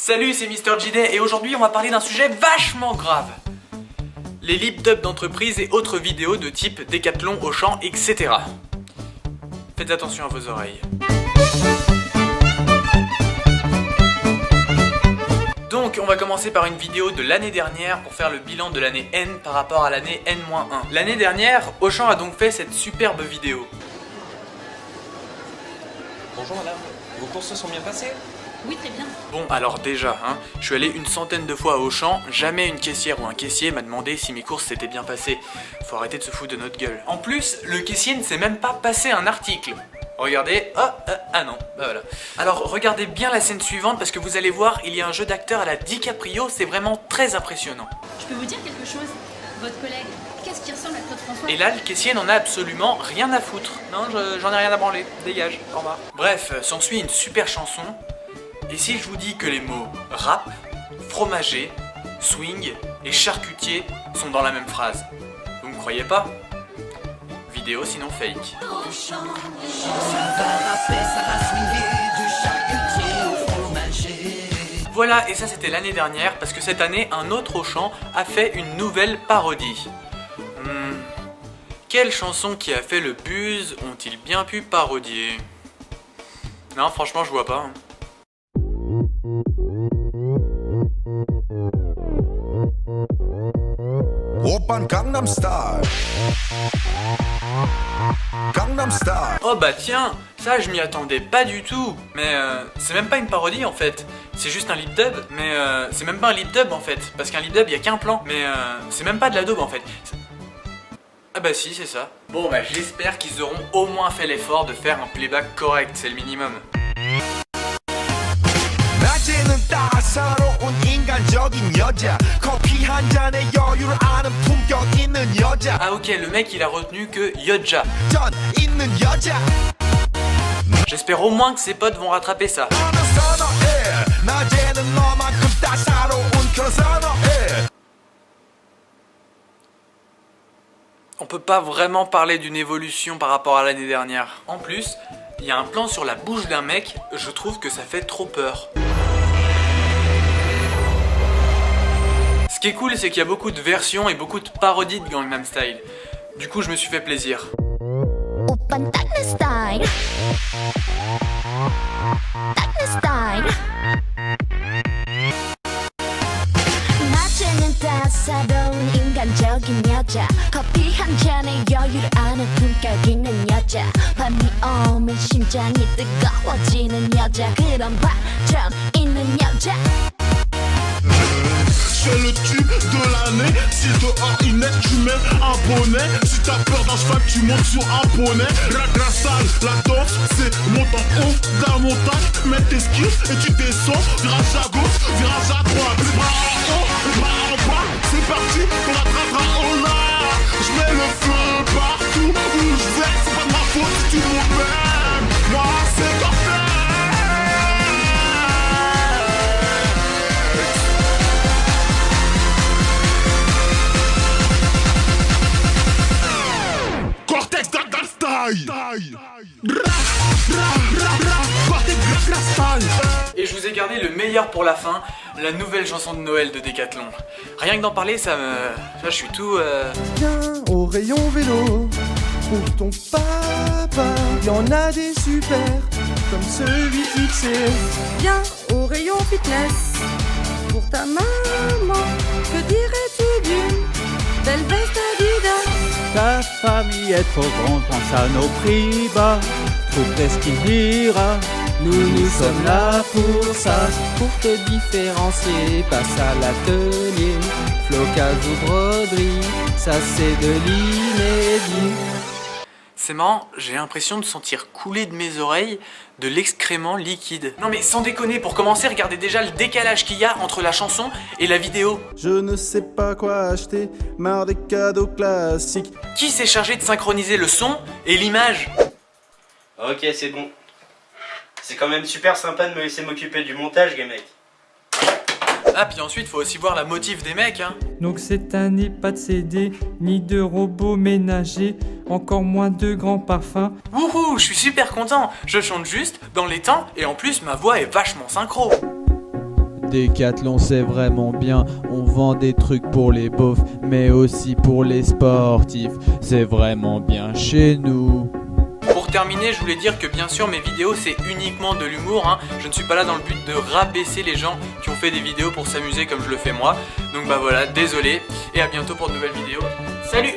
Salut, c'est Mr. JD et aujourd'hui on va parler d'un sujet vachement grave. Les lip dubs d'entreprise et autres vidéos de type Décathlon, Auchan, etc. Faites attention à vos oreilles. Donc on va commencer par une vidéo de l'année dernière pour faire le bilan de l'année N par rapport à l'année N-1. L'année dernière, Auchan a donc fait cette superbe vidéo. Bonjour madame, vos courses se sont bien passées? Oui, très bien. Bon, alors déjà, je suis allé une centaine de fois à Auchan, jamais une caissière ou un caissier m'a demandé si mes courses s'étaient bien passées. Faut arrêter de se foutre de notre gueule. En plus, le caissier ne s'est même pas passé un article. Regardez, ah non, bah voilà. Alors regardez bien la scène suivante parce que vous allez voir, il y a un jeu d'acteur à la DiCaprio, c'est vraiment très impressionnant. Je peux vous dire quelque chose? Votre collègue, qu'est-ce qui ressemble à Claude François? Et là, le caissier n'en a absolument rien à foutre. Non, j'en ai rien à branler, dégage, au revoir. Bref, s'ensuit une super chanson. Et si je vous dis que les mots rap, fromager, swing et charcutier sont dans la même phrase, vous me croyez pas? Vidéo sinon fake. Voilà, et ça c'était l'année dernière parce que cette année un autre Auchan a fait une nouvelle parodie. Quelle chanson qui a fait le buzz ont-ils bien pu parodier? Non, franchement je vois pas. Gangnam Style. Gangnam Style. Oh bah tiens, ça je m'y attendais pas du tout. Mais c'est même pas une parodie en fait. C'est juste un lip dub, mais c'est même pas un lip dub en fait. Parce qu'un lip dub y a qu'un plan. Mais c'est même pas de la daube en fait. Ah bah si, c'est ça. Bon bah j'espère qu'ils auront au moins fait l'effort de faire un playback correct, c'est le minimum. Ah ok, le mec il a retenu que Yodja. J'espère au moins que ses potes vont rattraper ça. On peut pas vraiment parler d'une évolution par rapport à l'année dernière. En plus, il y a un plan sur la bouche d'un mec, je trouve que ça fait trop peur. Ce qui est cool, c'est qu'il y a beaucoup de versions et beaucoup de parodies de Gangnam Style. Du coup, je me suis fait plaisir. C'est le tube de l'année. Si dehors il neige, tu mets un bonnet. Si t'as peur d'un cheval, tu montes sur un poney. La salle, la danse, c'est monte en haut d'un montagne. Mets tes skis et tu descends. Virage à gauche, virage à droite. Les bras en haut, les bras en bas. C'est parti, on attrapera au large. Je mets le feu partout où je vais. C'est pas de ma faute si tu m'emmènes. Moi, c'est parfait. Et je vous ai gardé le meilleur pour la fin, la nouvelle chanson de Noël de Décathlon. Rien que d'en parler, ça me... Là, je suis tout... Viens au rayon vélo, pour ton papa, y en a des super, comme celui XC. Viens au rayon fitness, pour ta maman, que dirais-tu d'une belle veste Adidas? Ta famille est trop grande, pense à nos prix bas. Trouve ce qu'il dira. Nous sommes là pour ça. Pour te différencier, passe à l'atelier. Flocage ou broderie, ça c'est de l'inédit. C'est marrant, j'ai l'impression de sentir couler de mes oreilles de l'excrément liquide. Non mais sans déconner, pour commencer, regardez déjà le décalage qu'il y a entre la chanson et la vidéo. Je ne sais pas quoi acheter, marre des cadeaux classiques. Qui s'est chargé de synchroniser le son et l'image? Ok, c'est bon. C'est quand même super sympa de me laisser m'occuper du montage, les mecs. Ah, puis ensuite, faut aussi voir la motive des mecs, Donc cette année, pas de CD, ni de robots ménagers, encore moins de grands parfums. Wouhou, je suis super content. Je chante juste, dans les temps, et en plus, ma voix est vachement synchro. Décathlon c'est vraiment bien, on vend des trucs pour les beaufs, mais aussi pour les sportifs. C'est vraiment bien chez nous. Pour terminer, je voulais dire que bien sûr mes vidéos c'est uniquement de l'humour, hein. Je ne suis pas là dans le but de rabaisser les gens qui ont fait des vidéos pour s'amuser comme je le fais moi. Donc bah voilà, désolé, et à bientôt pour de nouvelles vidéos. Salut!